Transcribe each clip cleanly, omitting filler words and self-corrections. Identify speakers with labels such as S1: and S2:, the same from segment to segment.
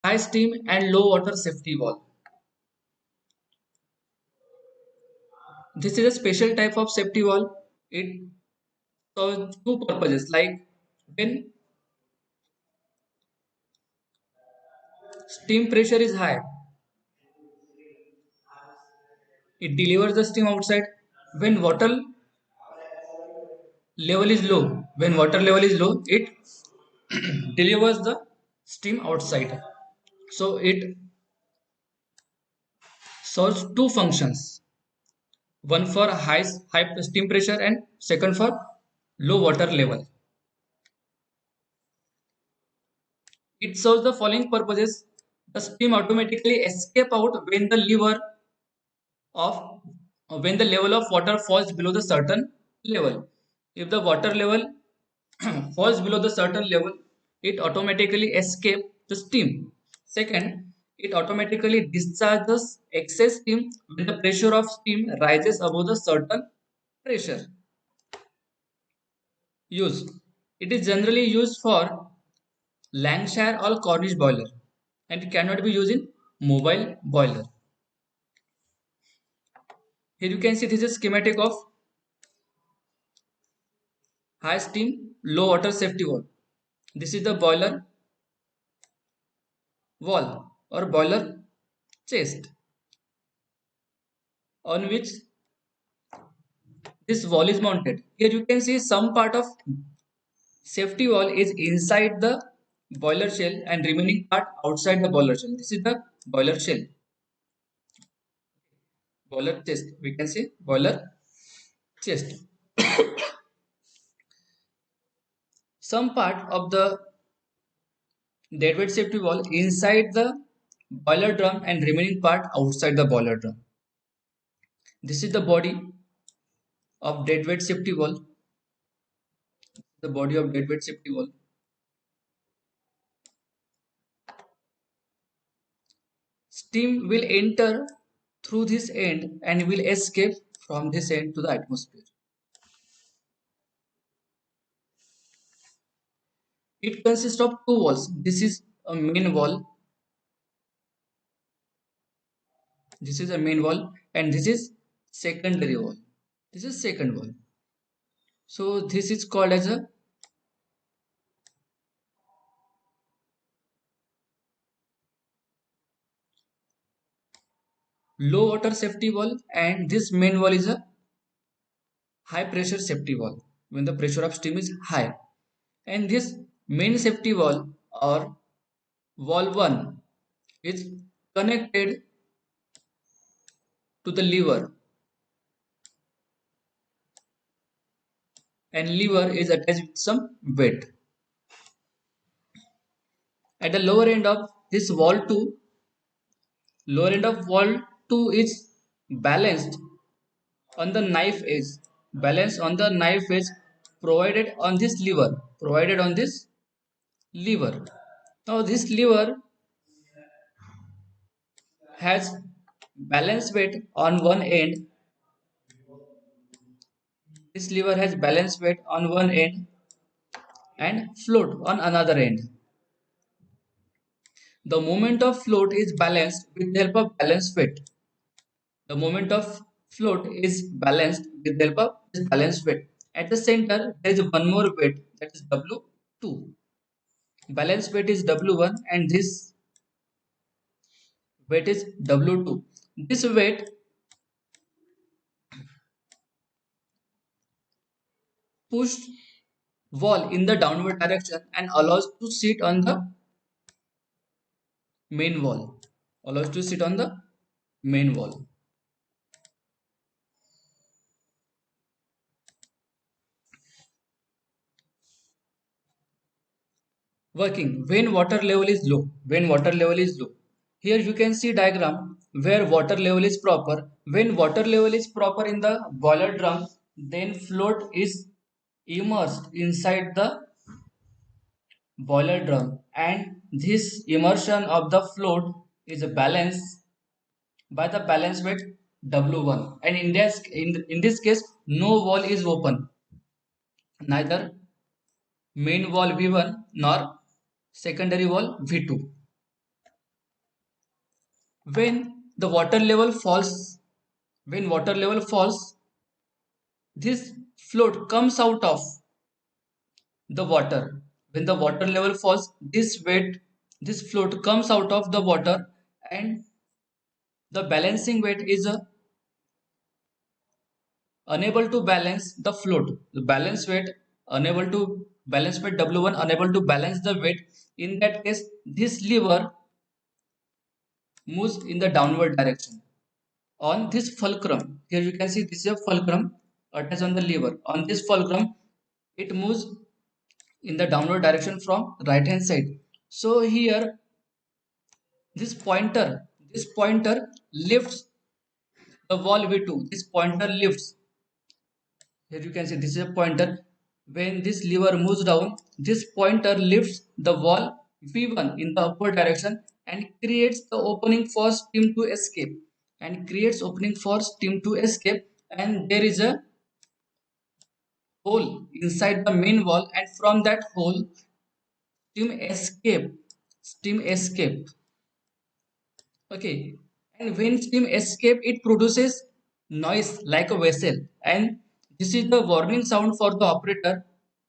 S1: high steam and low water safety valve. This is a special type of safety valve. It serves two purposes, like when steam pressure is high, it delivers the steam outside. When water level is low, when water level is low, it delivers the steam outside. So it serves two functions, one for high steam pressure and second for low water level. It serves the following purposes. The steam automatically escape out of when the level of water falls below the certain level. If the water level falls below the certain level, it automatically escape the steam. Second, it automatically discharges excess steam when the pressure of steam rises above the certain pressure. Use. It is generally used for Lancashire or Cornish boiler and it cannot be used in mobile boiler. Here you can see this is schematic of high steam, low water safety valve. This is the boiler wall or boiler chest on which this wall is mounted. Here you can see some part of safety wall is inside the boiler shell and remaining part outside the boiler shell. This is the boiler shell, boiler chest. We can see boiler chest. Some part of the deadweight safety wall inside the boiler drum and remaining part outside the boiler drum. This is the body of deadweight safety wall. The body of deadweight safety wall. Steam will enter through this end and will escape from this end to the atmosphere. It consists of two walls. This is a main wall. This is a main wall and this is secondary wall. This is second wall. So this is called as a low water safety wall and this main wall is a high pressure safety wall when the pressure of steam is high. And this main safety wall or wall 1 is connected to the lever and lever is attached with some weight. At the lower end of this wall 2, lower end of wall 2 is balanced on the knife edge, balanced on the knife edge provided on this lever. Now this lever has balance weight on one end. This lever has balance weight on one end and float on another end. The moment of float is balanced with the help of balance weight. The moment of float is balanced with the help of this balance weight. At the center, there is one more weight that is W2. Balance weight is W1 and this weight is W2. This weight pushed wall in the downward direction and allows to sit on the main wall. Allows to sit on the main wall. Working when water level is low. When water level is low. Here you can see diagram where water level is proper. When water level is proper in the boiler drum, then float is immersed inside the boiler drum and this immersion of the float is balanced by the balance weight W1 and in this case no wall is open, neither main wall V1 nor secondary wall V2. When the water level falls, when water level falls, this float comes out of the water. When the water level falls, this float comes out of the water, and the balancing weight is unable to balance the float. The balance weight unable to balance weight W1 unable to balance the weight. In that case, this lever moves in the downward direction. On this fulcrum, here you can see this is a fulcrum attached on the lever. On this fulcrum, it moves in the downward direction from right hand side. So here this pointer lifts the wall V2. This pointer lifts. Here you can see this is a pointer. When this lever moves down, this pointer lifts the wall V1 in the upward direction and creates the opening for steam to escape. And there is a hole inside the main wall, and from that hole steam escape. Steam escape. Okay. And when steam escape, it produces noise like a vessel, and this is the warning sound for the operator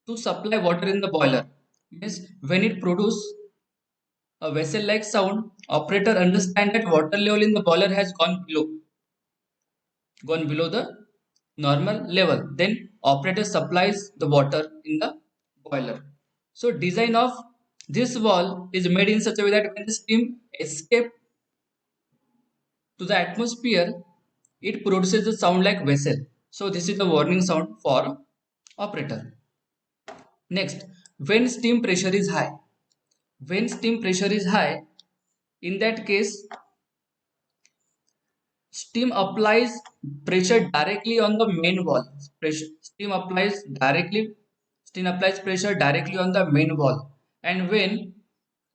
S1: to supply water in the boiler. Means when it produces a vessel like sound, operator understand that water level in the boiler has gone below the normal level. Then operator supplies the water in the boiler. So design of this valve is made in such a way that when the steam escape to the atmosphere, it produces a sound like whistle. So this is the warning sound for operator. Next, when steam pressure is high. When steam pressure is high, in that case, steam applies pressure directly on the main wall. Steam applies pressure directly on the main wall. And when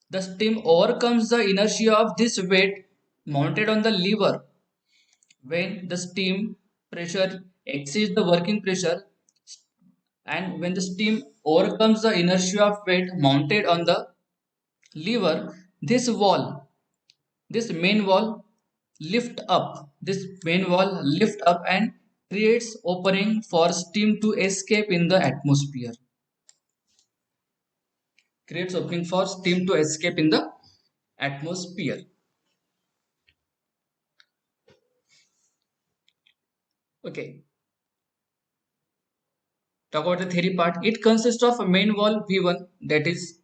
S1: the steam overcomes the inertia of this weight mounted on the lever, when the steam pressure exceeds the working pressure, and when the steam overcomes the inertia of weight mounted on the lever, this main wall lift up and creates opening for steam to escape in the atmosphere. Creates opening for steam to escape in the atmosphere. Okay. Talk about the theory part. It consists of a main wall V1, that is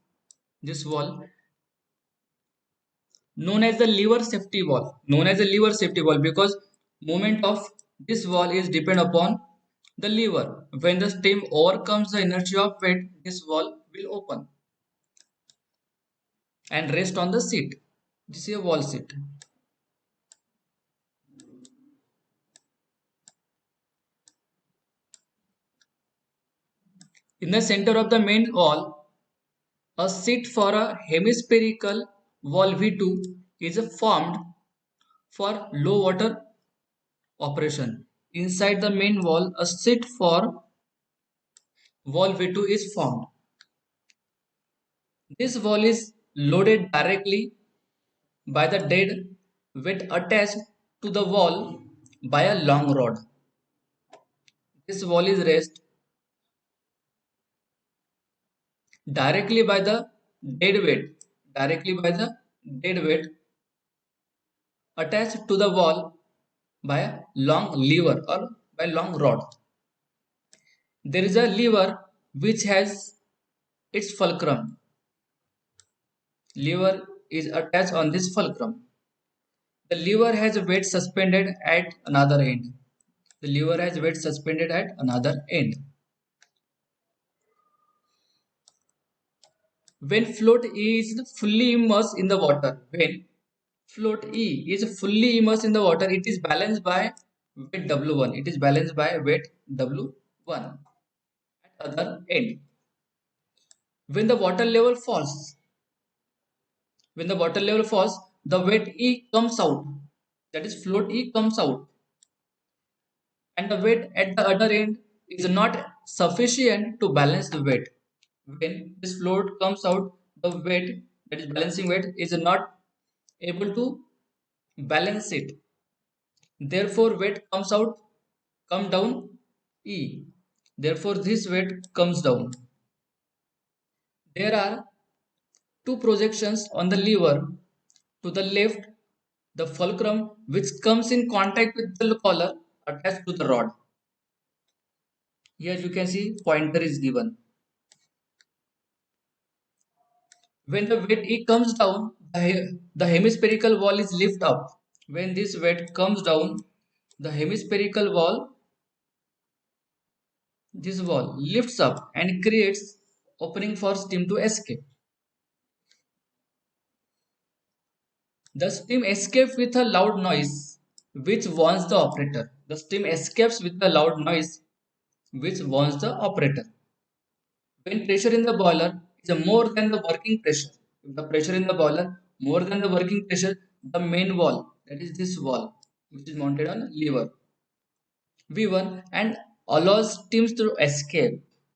S1: this wall, known as the lever safety wall, because movement of this wall is depend upon the lever. When the steam overcomes the inertia of weight, this wall will open and rest on the seat. This is a wall seat. In the center of the main wall, a seat for a hemispherical wall V2 is formed for low water operation. Inside the main wall, a seat for wall V2 is formed. This wall is loaded directly by the dead weight attached to the wall by a long rod. This wall is raised directly by the directly by the dead weight attached to the wall by a long lever or by long rod. There is a lever which has its fulcrum. Lever is attached on this fulcrum. The lever has a weight suspended at another end. The lever has weight suspended at another end. When float E is fully immersed in the water, it is balanced by weight W1. It is balanced by weight W1 at other end. When the water level falls, the weight E comes out. That is, float E comes out, and the weight at the other end is not sufficient to balance the weight. When this float comes out, the weight, that is balancing weight, is not able to balance it. Therefore, weight come down E. Therefore, this weight comes down. There are two projections on the lever. To the left, the fulcrum which comes in contact with the collar attached to the rod. Here you can see pointer is given. When the weight E comes down, the hemispherical wall is lift up. When this weight comes down, the hemispherical wall, this wall lifts up and creates opening for steam to escape. The steam escapes with a loud noise which warns the operator. The steam escapes with a loud noise which warns the operator. When pressure in the boiler is more than the working pressure, if the pressure in the boiler more than the working pressure, the main wall, that is this wall, which is mounted on lever V1 and allows steams to escape.